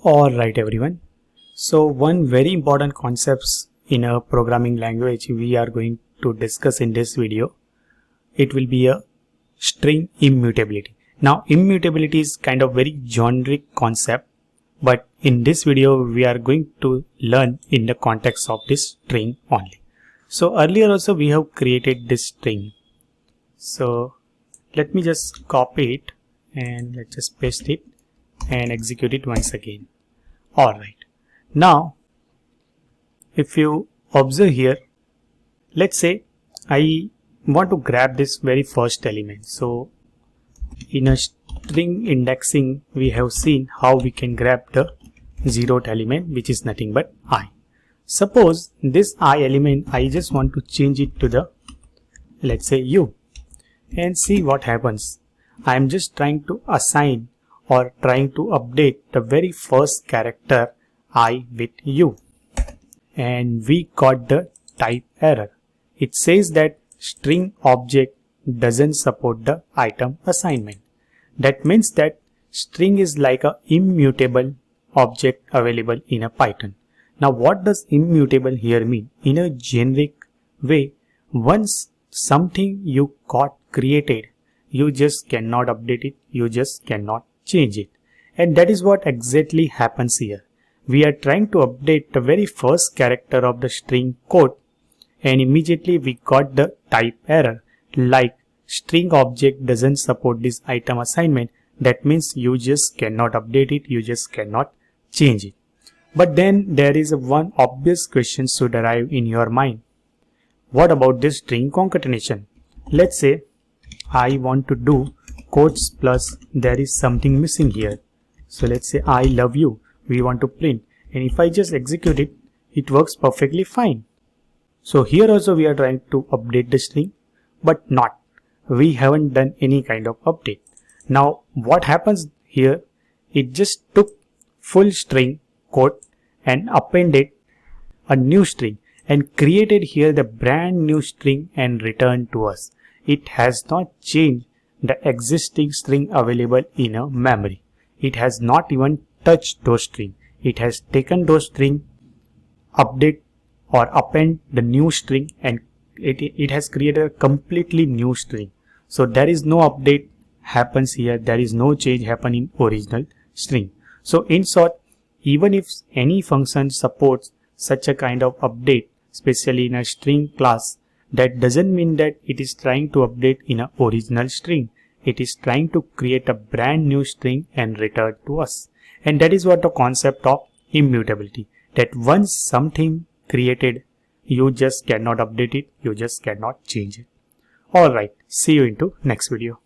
Alright everyone, so one very important concepts in a programming language we are going to discuss in this video. It will be a string immutability. Now immutability is kind of very generic concept, but in this video we are going to learn in the context of this string only. So earlier also we have created this string. So let me just copy it and let's just paste it and execute it once again. Alright, now if you observe here, let's say I want to grab this very first element. So in a string indexing we have seen how we can grab the 0th element, which is nothing but I. Suppose this I element I just want to change it to the, let's say, U, and see what happens. I am just trying to assign or trying to update the very first character I with U, and we got the type error. It says that string object doesn't support the item assignment. That means that string is like a immutable object available in a Python. Now what does immutable here mean? In a generic way, once something you got created, you just cannot update it, you just cannot change it. And that is what exactly happens here. We are trying to update the very first character of the string code, and immediately we got the type error like string object doesn't support this item assignment. That means you just cannot update it, you just cannot change it. But then there is one obvious question should arrive in your mind. What about this string concatenation? Let's say I want to do quotes plus there is something missing here. So let's say I love you, we want to print, and if I just execute it, it works perfectly fine. So here also we are trying to update the string, but not. We haven't done any kind of update. Now what happens here? It just took full string code and appended a new string and created here the brand new string and returned to us. It has not changed the existing string available in a memory. It has not even touched those string. It has taken those string, update or append the new string, and it has created a completely new string. So there is no update happens here. There is no change happen in original string. So in short, even if any function supports such a kind of update, especially in a string class, that doesn't mean that it is trying to update in a original string. It is trying to create a brand new string and return to us. And that is what the concept of immutability. That once something created, you just cannot update it, you just cannot change it. Alright, see you into next video.